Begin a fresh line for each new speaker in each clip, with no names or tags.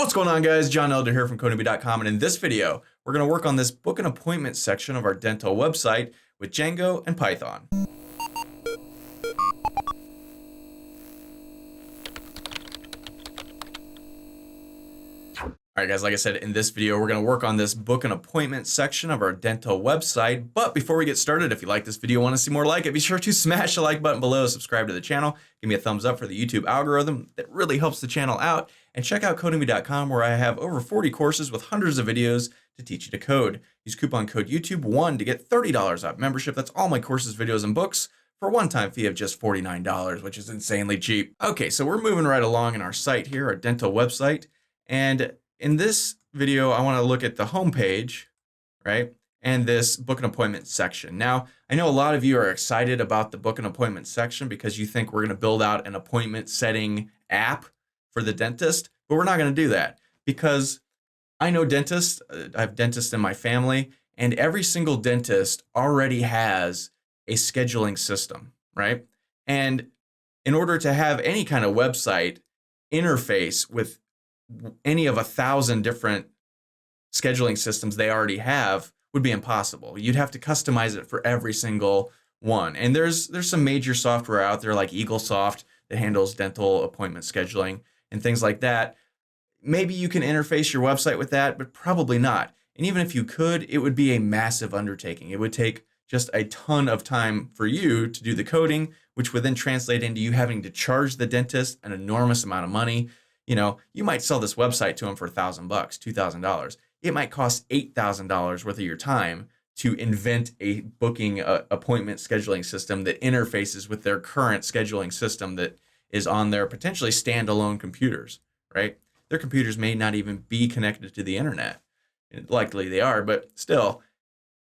What's going on, guys? John Elder here from codemy.com, and in this video, we're going to work on this book an appointment section of our dental website with Django and Python. All right, guys, like I said, in this video, we're going to work on this book an appointment section of our dental website. But before we get started, if you like this video and want to see more like it, be sure to smash the like button below, subscribe to the channel, give me a thumbs up for the YouTube algorithm. That really helps the channel out. And check out codemy.com, where I have over 40 courses with hundreds of videos to teach you to code. Use coupon code YouTube1 to get $30 off membership. That's all my courses, videos, and books for a one-time fee of just $49, which is insanely cheap. Okay, so we're moving right along in our site here, our dental website. And in this video, I want to look at the home page, right? And this book an appointment section. Now, I know a lot of you are excited about the book an appointment section because you think we're going to build out an appointment setting app for the dentist, but we're not going to do that because I know dentists, I have dentists in my family, and every single dentist already has a scheduling system, right? And in order to have any kind of website interface with any of 1,000 different scheduling systems they already have would be impossible. You'd have to customize it for every single one. And there's some major software out there like EagleSoft that handles dental appointment scheduling and things like that. Maybe you can interface your website with that, but probably not. And even if you could, it would be a massive undertaking. It would take just a ton of time for you to do the coding, which would then translate into you having to charge the dentist an enormous amount of money. You know, you might sell this website to them for $1,000, $2,000. It might cost $8,000 worth of your time to invent a booking appointment scheduling system that interfaces with their current scheduling system that is on their potentially standalone computers, right? Their computers may not even be connected to the internet. Likely they are, but still,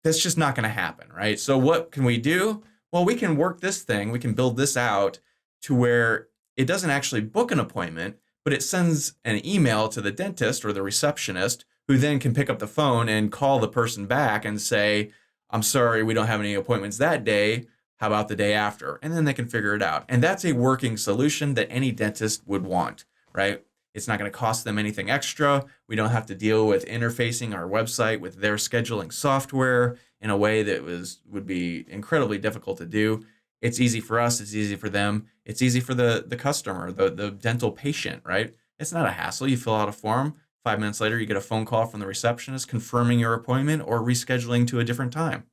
that's just not going to happen, right? So what can we do? Well, we can work this thing. We can build this out to where it doesn't actually book an appointment, but it sends an email to the dentist or the receptionist, who then can pick up the phone and call the person back and say, I'm sorry, we don't have any appointments that day. How about the day after? And then they can figure it out. And that's a working solution that any dentist would want, right? It's not going to cost them anything extra. We don't have to deal with interfacing our website with their scheduling software in a way that would be incredibly difficult to do. It's easy for us. It's easy for them. It's easy for the customer, the dental patient, right? It's not a hassle. You fill out a form. 5 minutes later, you get a phone call from the receptionist confirming your appointment or rescheduling to a different time.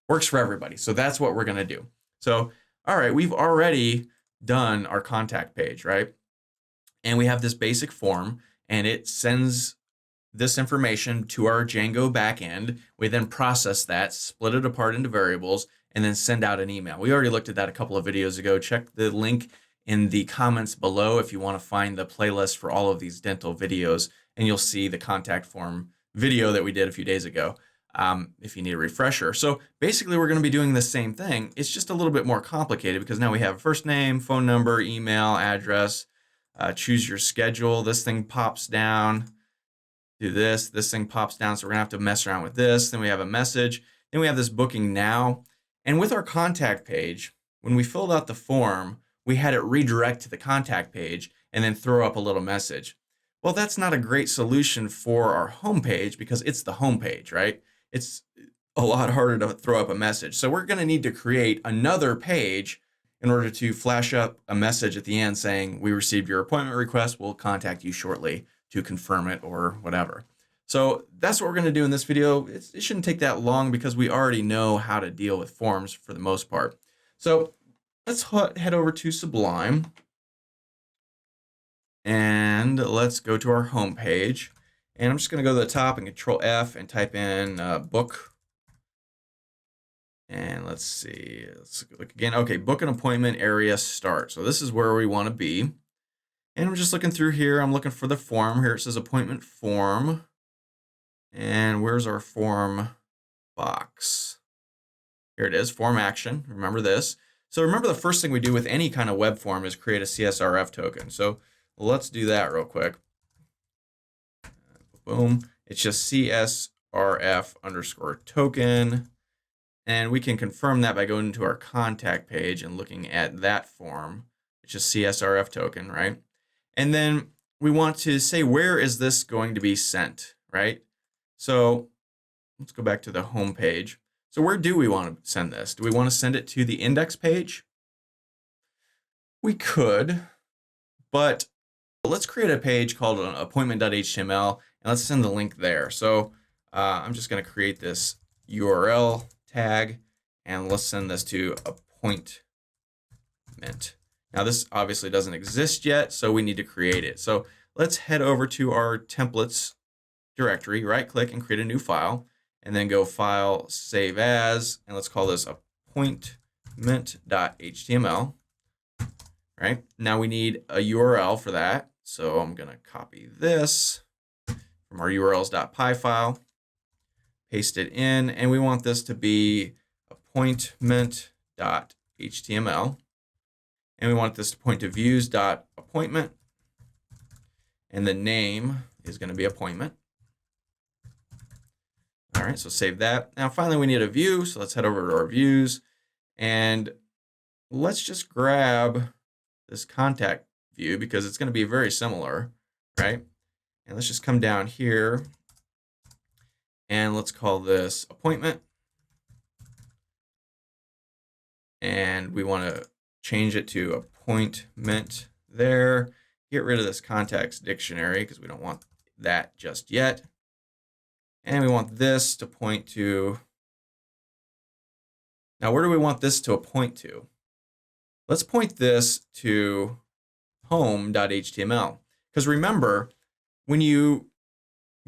Works for everybody. So that's what we're going to do. So, all right, we've already done our contact page, right? And we have this basic form, and it sends this information to our Django backend. We then process that, split it apart into variables, and then send out an email. We already looked at that a couple of videos ago. Check the link in the comments below if you want to find the playlist for all of these dental videos, and you'll see the contact form video that we did a few days ago if you need a refresher. So basically, we're going to be doing the same thing. It's just a little bit more complicated because now we have first name, phone number, email, address, choose your schedule. This thing pops down. Do this. This thing pops down, so we're going to have to mess around with this. Then we have a message. Then we have this booking now. And with our contact page, when we filled out the form, we had it redirect to the contact page and then throw up a little message. Well, that's not a great solution for our home page because it's the home page, right? It's a lot harder to throw up a message. So we're going to need to create another page in order to flash up a message at the end saying, we received your appointment request. We'll contact you shortly to confirm it or whatever. So that's what we're going to do in this video. It shouldn't take that long because we already know how to deal with forms for the most part. So let's head over to Sublime and let's go to our home page. And I'm just going to go to the top and Control F and type in book. And let's see, let's look again. Okay, book an appointment area start. So this is where we want to be. And I'm just looking through here. I'm looking for the form. Here it says appointment form. And where's our form box? Here it is, form action. Remember this. So remember the first thing we do with any kind of web form is create a CSRF token. So let's do that real quick. Boom. It's just CSRF underscore token. And we can confirm that by going into our contact page and looking at that form. It's just CSRF token, right? And then we want to say, where is this going to be sent, right? So let's go back to the home page. So where do we want to send this? Do we want to send it to the index page? We could, but let's create a page called an appointment.html and let's send the link there. So I'm just going to create this URL tag and let's send this to appointment. Now this obviously doesn't exist yet, so we need to create it. So let's head over to our templates directory, right click and create a new file, and then go File, Save As, and let's call this appointment.html. Right, now we need a URL for that. So I'm gonna copy this from our urls.py file, paste it in, and we want this to be appointment.html. And we want this to point to views.appointment. And the name is going to be appointment. All right, so save that. Now finally we need a view, so let's head over to our views. And let's just grab this contact view because it's going to be very similar, right? And let's just come down here and let's call this appointment. And we want to change it to appointment there. Get rid of this context dictionary because we don't want that just yet. And we want this to point to, now where do we want this to point to? Let's point this to home.html. Because remember, when you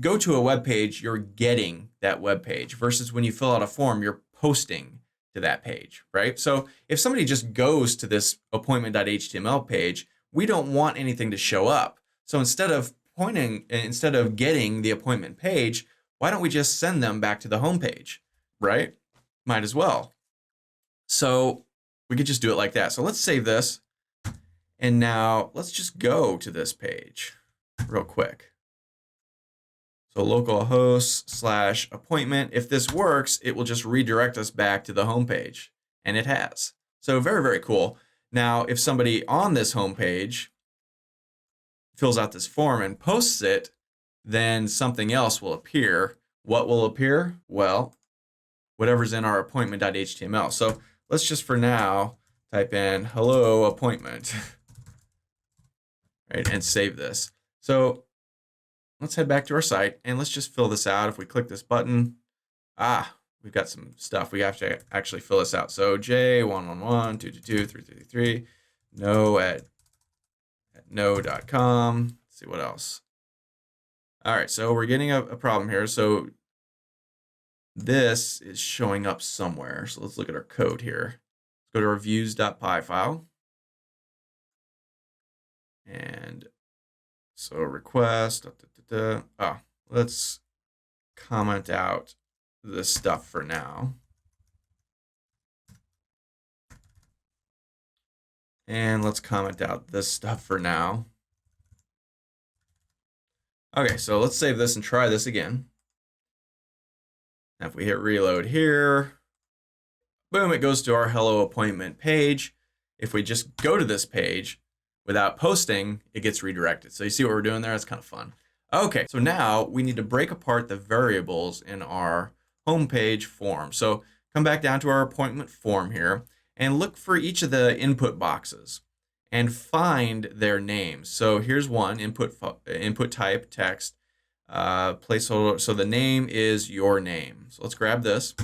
go to a web page, you're getting that web page versus when you fill out a form, you're posting to that page, right? So if somebody just goes to this appointment.html page, we don't want anything to show up. So instead of getting the appointment page, why don't we just send them back to the home page, right? Might as well. So we could just do it like that. So let's save this. And now let's just go to this page real quick. So localhost / appointment. If this works, it will just redirect us back to the home page, and it has. So very, very cool. Now, if somebody on this home page fills out this form and posts it, then something else will appear. What will appear? Well, whatever's in our appointment.html. So let's just for now type in hello appointment, right, and save this. So let's head back to our site and let's just fill this out. If we click this button, we've got some stuff. We have to actually fill this out. So J111222333 no at no.com. Let's see what else. All right, so we're getting a problem here. So this is showing up somewhere. So let's look at our code here. Let's go to our views.py file. And so request, let's comment out this stuff for now. And let's comment out this stuff for now. Okay, so let's save this and try this again. Now if we hit reload here, boom, it goes to our hello appointment page. If we just go to this page without posting, it gets redirected. So you see what we're doing there? It's kind of fun. Okay, so now we need to break apart the variables in our homepage form. So come back down to our appointment form here and look for each of the input boxes and find their names. So here's one, input type, text, placeholder. So the name is your name. So let's grab this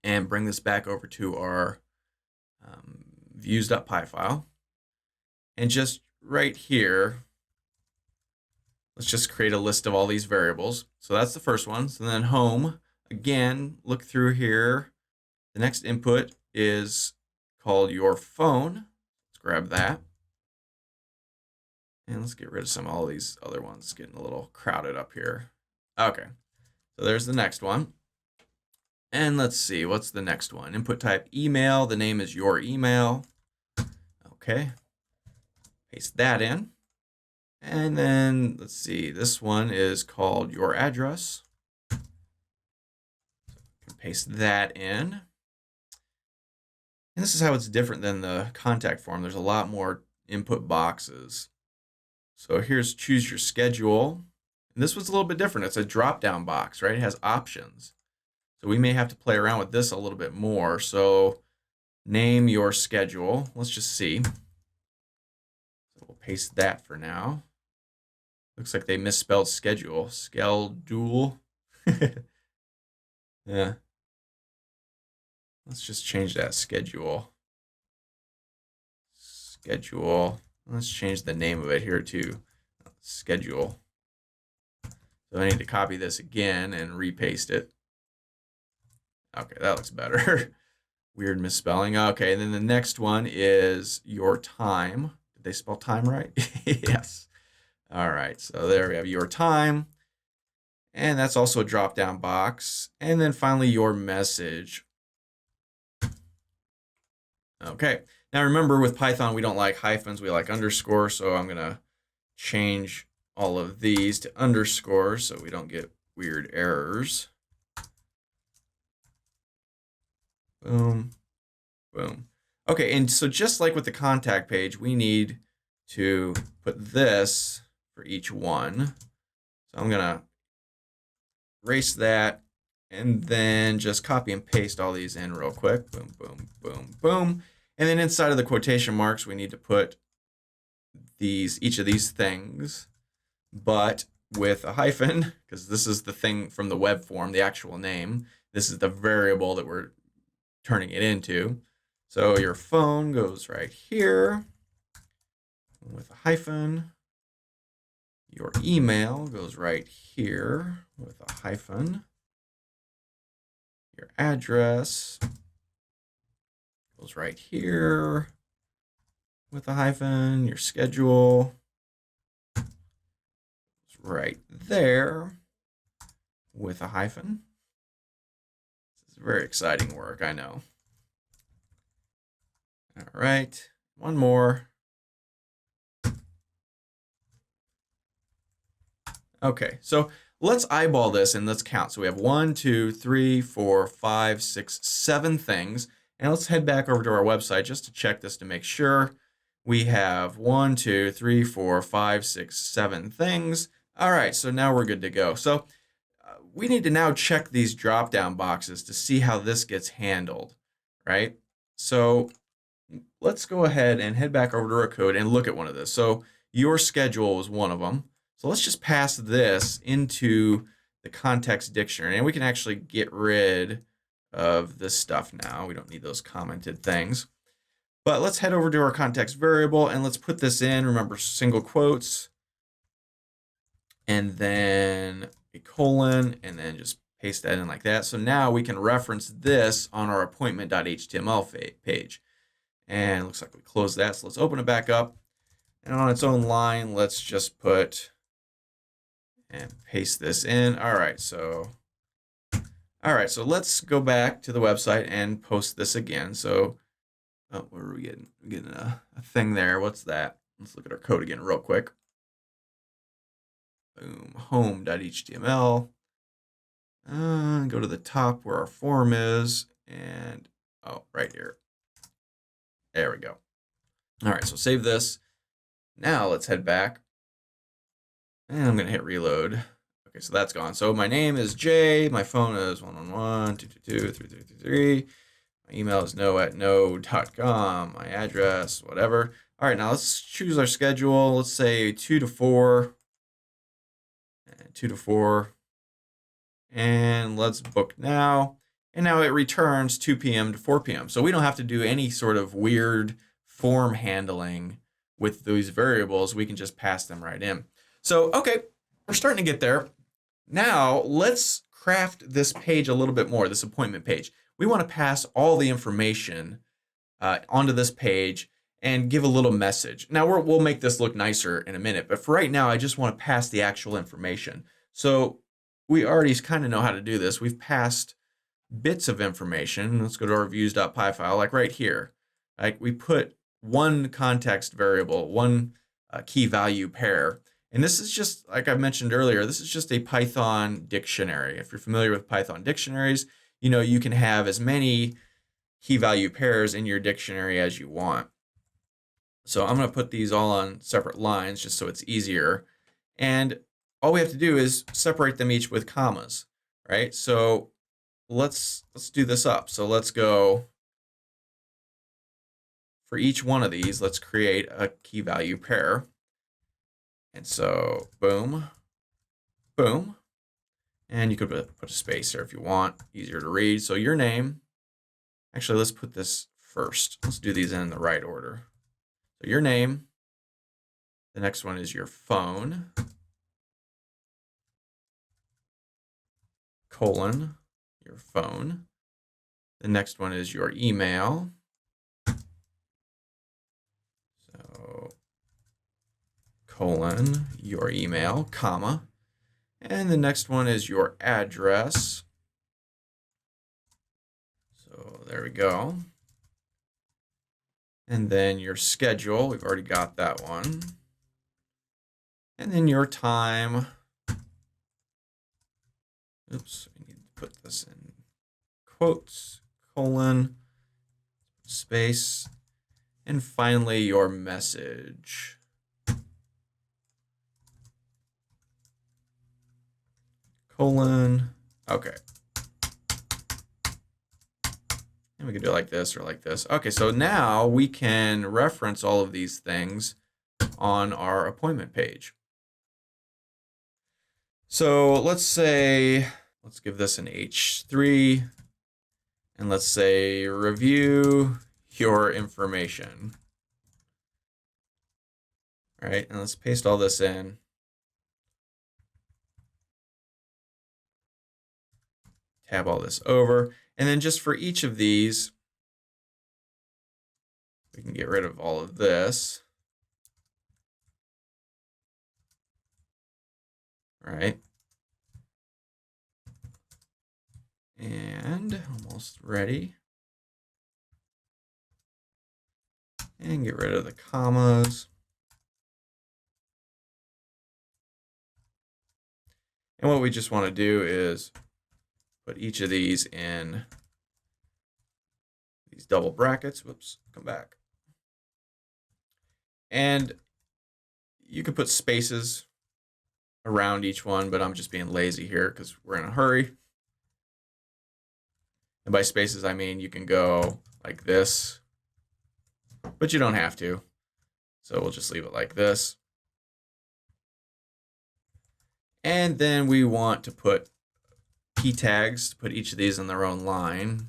and bring this back over to our views.py file. And just right here, let's just create a list of all these variables. So that's the first one. So then home, again, look through here. The next input is called your phone. Let's grab that. And let's get rid of all these other ones getting a little crowded up here. Okay, so there's the next one. And let's see, what's the next one? Input type email, the name is your email. Okay, paste that in. And then let's see, this one is called your address. Paste that in. And this is how it's different than the contact form. There's a lot more input boxes. So here's choose your schedule. And this was a little bit different. It's a drop-down box, right? It has options. So we may have to play around with this a little bit more. So name your schedule. Let's just see. So we'll paste that for now. Looks like they misspelled schedule. Schedule. Yeah. Let's just change that schedule. Schedule. Let's change the name of it here to schedule. So I need to copy this again and repaste it. Okay, that looks better. Weird misspelling. Okay, and then the next one is your time. Did they spell time right? Yes. All right, so there we have your time. And that's also a drop-down box. And then finally, your message. Okay, now remember with Python, we don't like hyphens, we like underscores. So I'm gonna change all of these to underscores so we don't get weird errors. Boom, boom. Okay, and so just like with the contact page, we need to put this for each one. So I'm gonna erase that and then just copy and paste all these in real quick. Boom, boom, boom, boom. And then inside of the quotation marks, we need to put each of these things, but with a hyphen, because this is the thing from the web form, the actual name. This is the variable that we're turning it into. So your phone goes right here with a hyphen. Your email goes right here with a hyphen. Your address goes right here with a hyphen. Your schedule is right there with a hyphen. This is very exciting work, I know. All right, one more. Okay, so let's eyeball this and let's count. So we have 1, 2, 3, 4, 5, 6, 7 things. And let's head back over to our website just to check this to make sure. We have 1, 2, 3, 4, 5, 6, 7 things. All right, so now we're good to go. So we need to now check these drop-down boxes to see how this gets handled, right? So let's go ahead and head back over to our code and look at one of this. So your schedule is one of them. So let's just pass this into the context dictionary, and we can actually get rid of this stuff now. We don't need those commented things. But let's head over to our context variable and let's put this in. Remember, single quotes, and then a colon, and then just paste that in like that. So now we can reference this on our appointment.html page. And it looks like we closed that. So let's open it back up. And on its own line, let's just put and paste this in. All right, so let's go back to the website and post this again. So what are we getting? We're getting a thing there. What's that? Let's look at our code again real quick. Boom, home.html. Go to the top where our form is, and right here. There we go. All right, so save this. Now let's head back. And I'm going to hit reload. Okay, so that's gone. So my name is Jay. My phone is 111-222-3333. My email is no@no.com. My address, whatever. All right, now let's choose our schedule. Let's say 2 to 4. And 2 to 4. And let's book now. And now it returns 2 p.m. to 4 p.m. So we don't have to do any sort of weird form handling with these variables. We can just pass them right in. So, okay, we're starting to get there. Now, let's craft this page a little bit more, this appointment page. We want to pass all the information onto this page and give a little message. Now, we'll make this look nicer in a minute, but for right now, I just want to pass the actual information. So we already kind of know how to do this. We've passed bits of information. Let's go to our views.py file, like right here. Like we put one context variable, one key value pair. And this is just, like I mentioned earlier, this is just a Python dictionary. If you're familiar with Python dictionaries, you know you can have as many key value pairs in your dictionary as you want. So I'm going to put these all on separate lines just so it's easier. And all we have to do is separate them each with commas, right? So let's do this up. So let's go for each one of these, let's create a key value pair. And so boom, boom. And you could put a space there if you want, easier to read. So your name, actually, let's put this first. Let's do these in the right order. So your name, the next one is your phone, colon, your phone. The next one is your email. So colon, your email, comma. And the next one is your address. So there we go. And then your schedule, we've already got that one. And then your time. Oops, I need to put this in quotes, colon, space, and finally your message. Colon, okay. And we can do it like this or like this. Okay, so now we can reference all of these things on our appointment page. So let's say, let's give this an H3, and let's say review your information. All right, and let's paste all this in. Tab all this over. And then just for each of these, we can get rid of all of this. All right. And almost ready. And get rid of the commas. And what we just want to do is put each of these in these double brackets. Whoops, come back. And you could put spaces around each one, but I'm just being lazy here because we're in a hurry. And by spaces, I mean you can go like this, but you don't have to. So we'll just leave it like this. And then we want to put p tags to put each of these in their own line.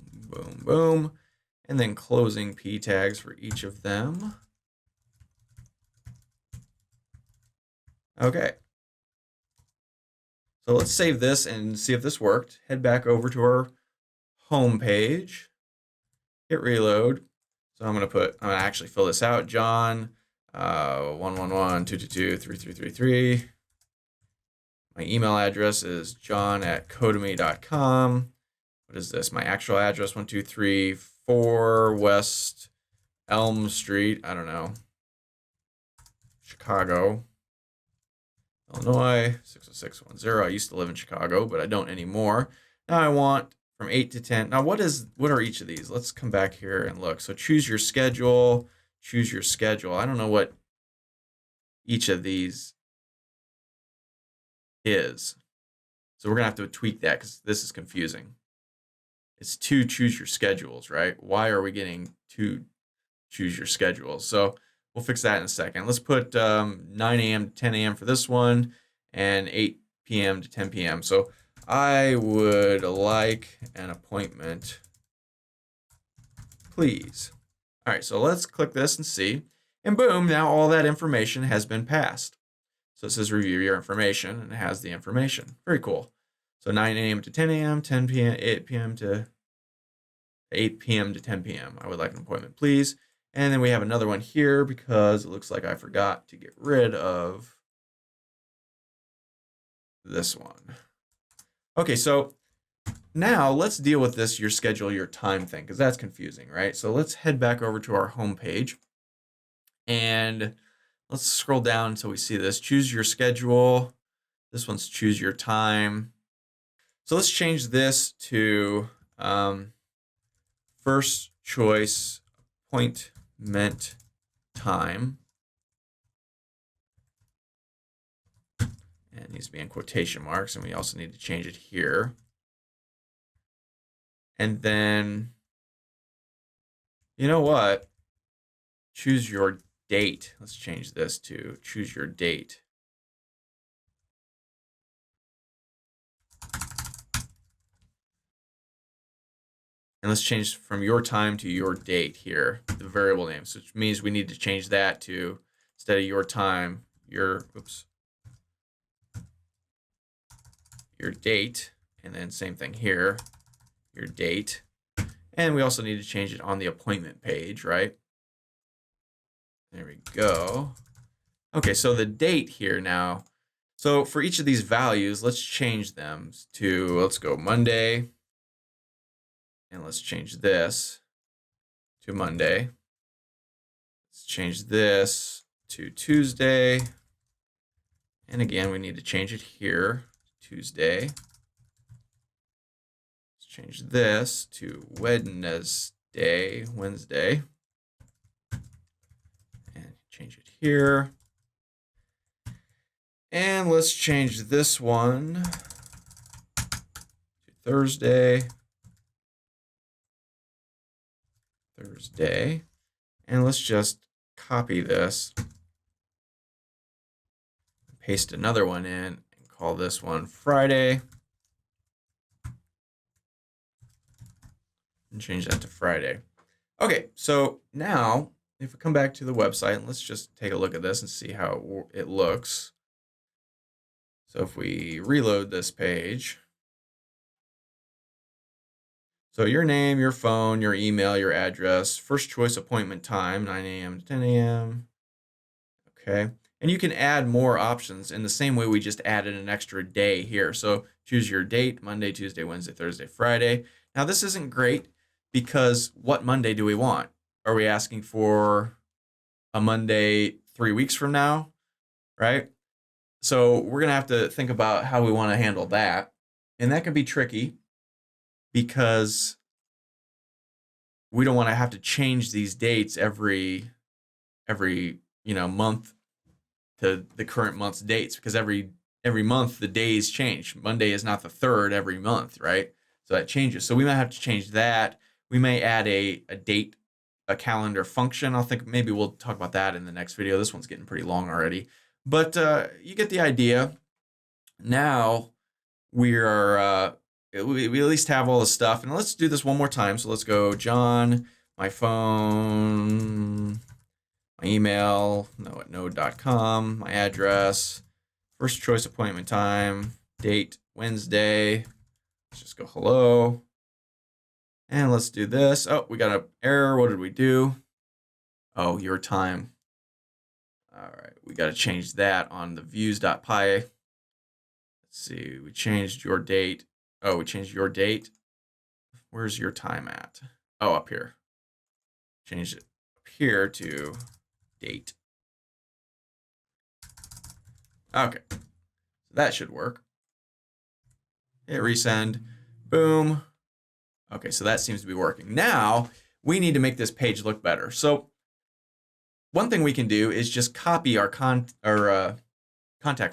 Boom, boom. And then closing p tags for each of them. Okay. So let's save this and see if this worked. Head back over to our home page. Hit reload. So I'm gonna actually fill this out. John 111-222-3333. My email address is john@codemy.com. What is this? My actual address, 1234 West Elm Street. I don't know. Chicago, Illinois, 60610. I used to live in Chicago, but I don't anymore. Now I want from 8 to 10. Now what are each of these? Let's come back here and look. So choose your schedule. Choose your schedule. I don't know what each of these is. So we're going to have to tweak that because this is confusing. It's to choose your schedules, right? Why are we getting to choose your schedules? So we'll fix that in a second. Let's put 9 a.m. to 10 a.m. for this one and 8 p.m. to 10 p.m. So I would like an appointment, please. All right, so let's click this and see. And boom, now all that information has been passed. So it says review your information, and it has the information. Very cool. So 9 a.m. to 10 a.m., 10 p.m., 8 p.m. to 8 p.m. to 10 p.m. I would like an appointment, please. And then we have another one here because it looks like I forgot to get rid of this one. Okay, so now let's deal with this your schedule, your time thing, because that's confusing, right? So let's head back over to our home page and let's scroll down until we see this. Choose your schedule. This one's choose your time. So let's change this to first choice appointment time. And it needs to be in quotation marks, and we also need to change it here. And then, you know what? Choose your date. Let's change this to choose your date. And let's change from your time to your date here, the variable name, which means we need to change that to, instead of your time, your date, and then same thing here, your date. And we also need to change it on the appointment page, right? There we go. Okay, so the date here now. So for each of these values, let's change them to, let's go Monday. And let's change this to Monday. Let's change this to Tuesday. And again, we need to change it here, Tuesday. Let's change this to Wednesday. And change it here. And let's change this one to Thursday. And let's just copy this, paste another one in, and call this one Friday, and change that to Friday. Okay, so now if we come back to the website, let's just take a look at this and see how it looks. So if we reload this page, so your name, your phone, your email, your address, first choice appointment time, 9 a.m. to 10 a.m. Okay, and you can add more options in the same way we just added an extra day here. So choose your date, Monday, Tuesday, Wednesday, Thursday, Friday. Now this isn't great because what Monday do we want? Are we asking for a Monday 3 weeks from now, right? So we're gonna have to think about how we want to handle that. And that can be tricky because we don't want to have to change these dates every month to the current month's dates, because every month the days change. Monday is not the third every month, right? So that changes. So we might have to change that. We may add a date, a calendar function. I'll think maybe we'll talk about that in the next video. This one's getting pretty long already, but you get the idea. Now we at least have all the stuff, and let's do this one more time. So let's go John, my phone, my email, no@node.com, my address, first choice appointment time, date, Wednesday. Let's just go hello. And let's do this. Oh, we got an error. What did we do? Oh, your time. All right, we got to change that on the views.py. Let's see, we changed your date. Oh, we changed your date. Where's your time at? Oh, up here. Change it up here to date. Okay, so that should work. Hit resend. Boom. Okay, so that seems to be working. Now we need to make this page look better. So one thing we can do is just copy our contact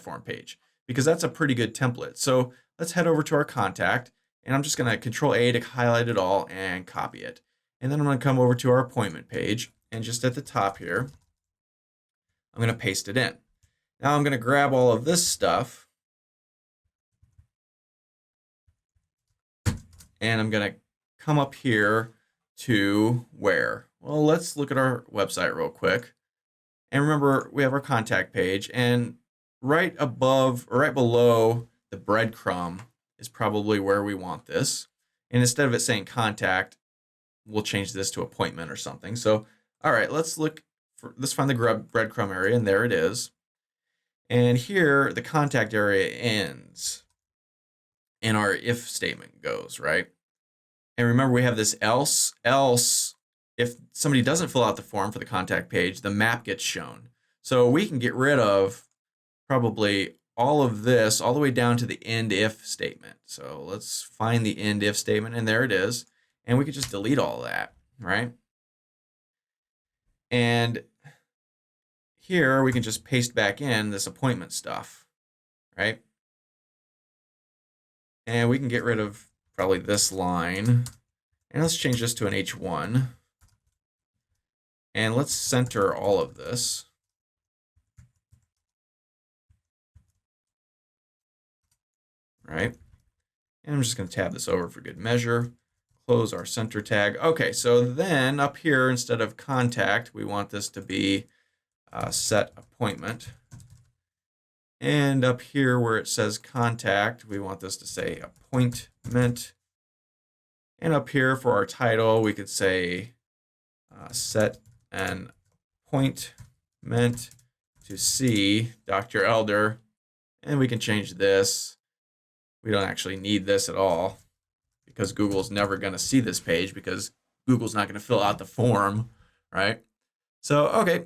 form page, because that's a pretty good template. So let's head over to our contact, and I'm just going to Control-A to highlight it all and copy it. And then I'm going to come over to our appointment page, and just at the top here, I'm going to paste it in. Now I'm going to grab all of this stuff, and I'm going to come up here to where? Well, let's look at our website real quick. And remember, we have our contact page, and right above or right below the breadcrumb is probably where we want this. And instead of it saying contact, we'll change this to appointment or something. So, all right, let's find the breadcrumb area, and there it is. And here the contact area ends, and our if statement goes, right? And remember, we have this else if somebody doesn't fill out the form for the contact page, the map gets shown. So we can get rid of probably all of this all the way down to the end if statement. So let's find the end if statement, and there it is. And we could just delete all that, right? And here we can just paste back in this appointment stuff, right? And we can get rid of probably this line. And let's change this to an H1. And let's center all of this. Right? And I'm just going to tab this over for good measure. Close our center tag. Okay, so then up here, instead of contact, we want this to be set appointment. And up here where it says contact, we want this to say appointment. And up here for our title, we could say set an appointment to see Dr. Elder. And we can change this. We don't actually need this at all because Google's never going to see this page because Google's not going to fill out the form, right? So, okay,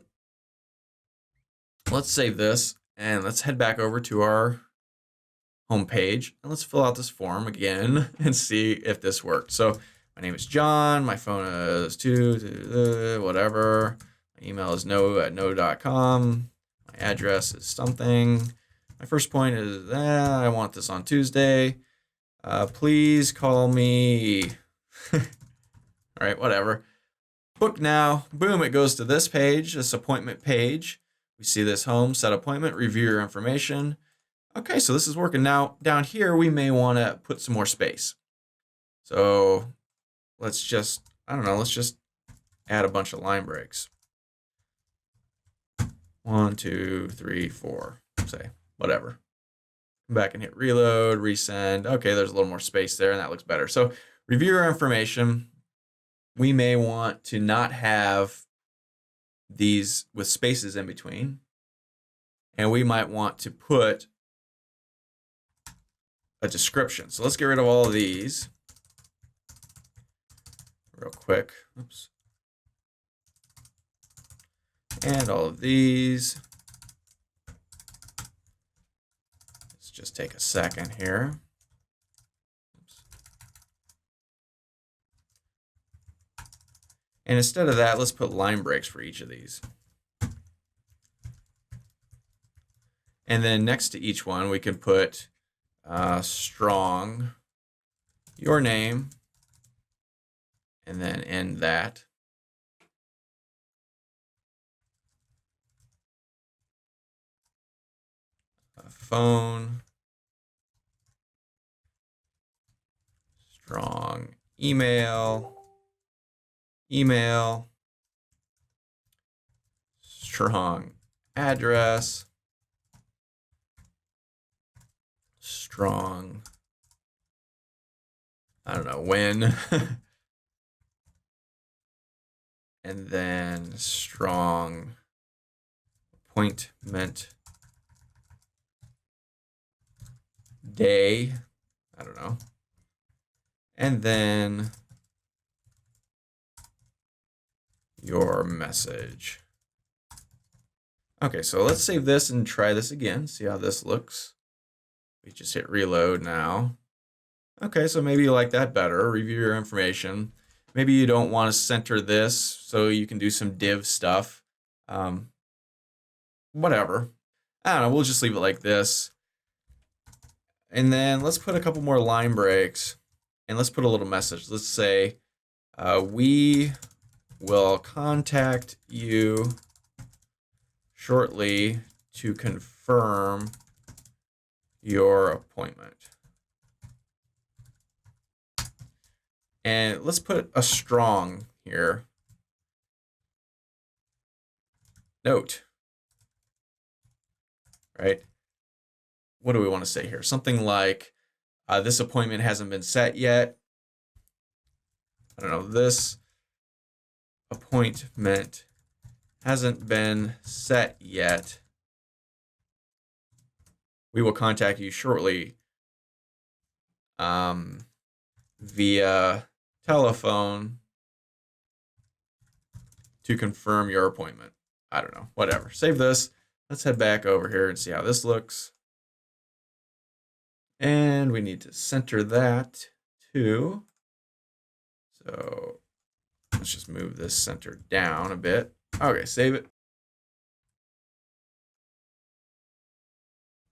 let's save this and let's head back over to our home page and let's fill out this form again and see if this worked. So my name is John, my phone is whatever, my email is no@no.com, my address is something. My first point is, I want this on Tuesday. Please call me. All right, whatever. Book now. Boom, it goes to this page, this appointment page. We see this home, set appointment, review your information. Okay, so this is working. Now, down here, we may want to put some more space. So let's just, let's just add a bunch of line breaks. 1, 2, 3, 4, say. Whatever. Come back and hit reload, resend. Okay, there's a little more space there, and that looks better. So review our information. We may want to not have these with spaces in between. And we might want to put a description. So let's get rid of all of these real quick. Oops. And all of these. Just take a second here. Oops. And instead of that, let's put line breaks for each of these. And then next to each one, we can put strong, your name, and then end that. Phone. Strong email, strong address, strong, I don't know when, and then strong appointment day, I don't know. And then your message. Okay, so let's save this and try this again. See how this looks. We just hit reload now. Okay, so maybe you like that better. Review your information. Maybe you don't want to center this, so you can do some div stuff. Whatever. I don't know, we'll just leave it like this. And then let's put a couple more line breaks. And let's put a little message. Let's say, we will contact you shortly to confirm your appointment. And let's put a strong here. Note. Right? What do we want to say here? Something like, this appointment hasn't been set yet. I don't know, this appointment hasn't been set yet. We will contact you shortly via telephone to confirm your appointment. I don't know, whatever. Save this. Let's head back over here and see how this looks. And we need to center that too. So let's just move this center down a bit. Okay, save it.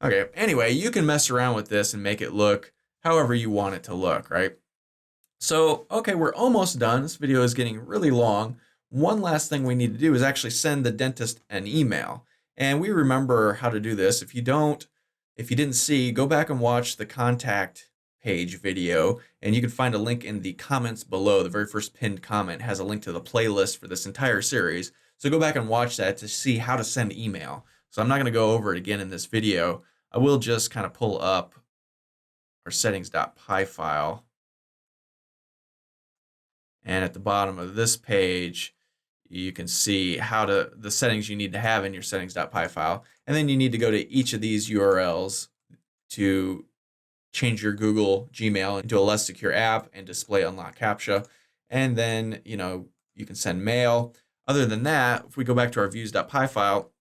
Okay, anyway, you can mess around with this and make it look however you want it to look, right? So, okay, we're almost done. This video is getting really long. One last thing we need to do is actually send the dentist an email. And we remember how to do this. If you didn't see, go back and watch the contact page video, and you can find a link in the comments below. The very first pinned comment has a link to the playlist for this entire series. So go back and watch that to see how to send email. So I'm not going to go over it again in this video. I will just kind of pull up our settings.py file. And at the bottom of this page, you can see the settings you need to have in your settings.py file. And then you need to go to each of these URLs to change your Google Gmail into a less secure app and display unlock CAPTCHA. And then, you can send mail. Other than that, if we go back to our views.py file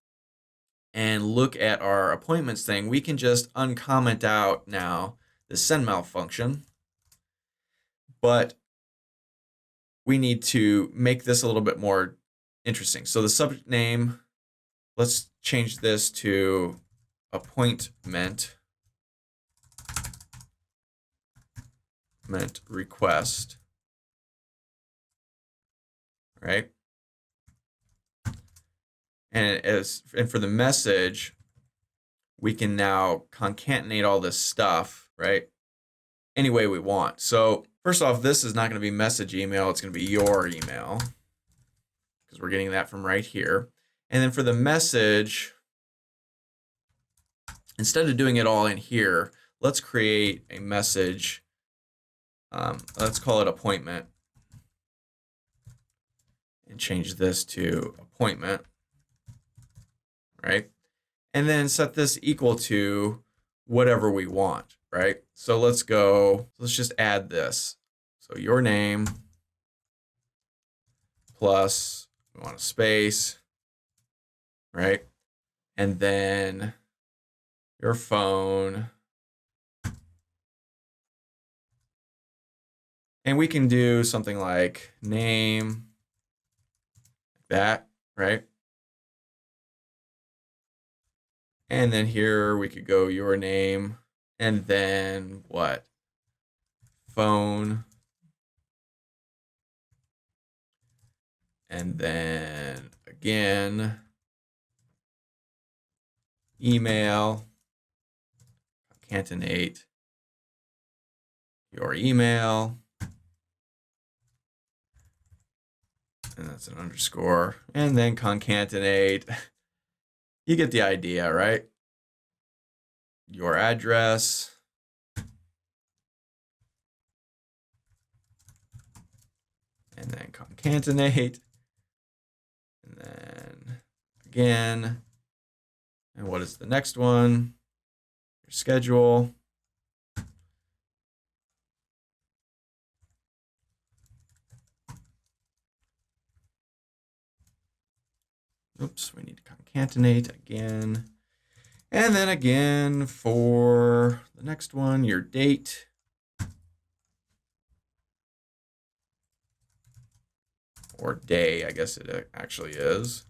and look at our appointments thing, we can just uncomment out now the send mail function. But we need to make this a little bit more interesting. So the subject name, let's change this to appointment request, right? And for the message, we can now concatenate all this stuff, right? Any way we want. So first off, this is not going to be message email. It's going to be your email because we're getting that from right here. And then for the message, instead of doing it all in here, let's create a message. Let's call it appointment and change this to appointment, right? And then set this equal to whatever we want, right? So let's just add this. So your name plus, we want a space, right? And then your phone. And we can do something like name, like that, right? And then here we could go your name, and then what? Phone. And then again, email, concatenate your email. And that's an underscore, and then concatenate. You get the idea, right? Your address. And then concatenate. And then again. And what is the next one? Your schedule. Oops, we need to concatenate again. And then again for the next one, your date. Or day, I guess it actually is.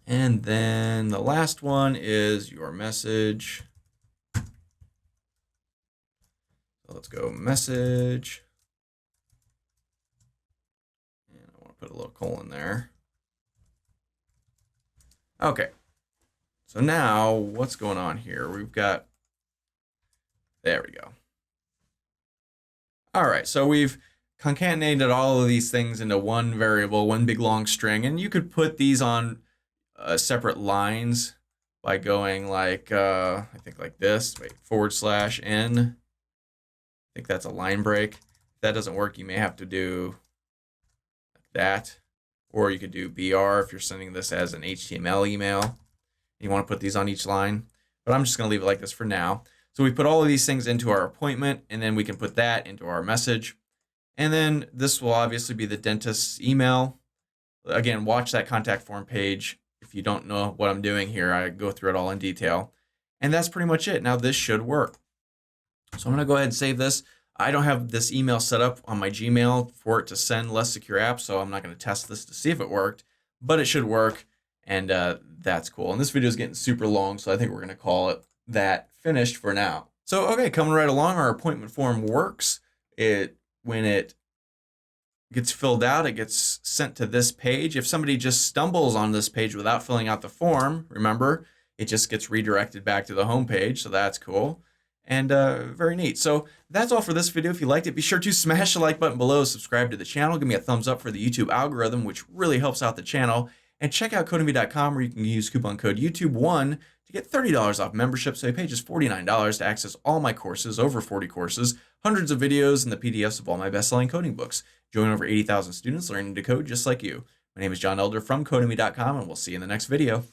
And then the last one is your message. So let's go message. Put a little colon there. Okay. So now what's going on here? There we go. All right. So we've concatenated all of these things into one variable, one big long string. And you could put these on separate lines by going like, I think like this, /n. I think that's a line break. If that doesn't work, you may have to do that, or you could do BR if you're sending this as an HTML email. You want to put these on each line, but I'm just going to leave it like this for now. So we put all of these things into our appointment, and then we can put that into our message. And then this will obviously be the dentist's email. Again, watch that contact form page. If you don't know what I'm doing here, I go through it all in detail. And that's pretty much it. Now this should work. So I'm going to go ahead and save this. I don't have this email set up on my Gmail for it to send less secure apps, so I'm not going to test this to see if it worked, but it should work. And that's cool. And this video is getting super long, so I think we're going to call it that finished for now. So, okay, coming right along, our appointment form works. When it gets filled out, it gets sent to this page. If somebody just stumbles on this page without filling out the form, remember, it just gets redirected back to the home page. So that's cool and very neat. So that's all for this video. If you liked it, be sure to smash the like button below, subscribe to the channel, give me a thumbs up for the YouTube algorithm, which really helps out the channel. And check out codemy.com where you can use coupon code YouTube1 to get $30 off membership. So you pay just $49 to access all my courses, over 40 courses, hundreds of videos, and the PDFs of all my best-selling coding books. Join over 80,000 students learning to code just like you. My name is John Elder from codemy.com, and we'll see you in the next video.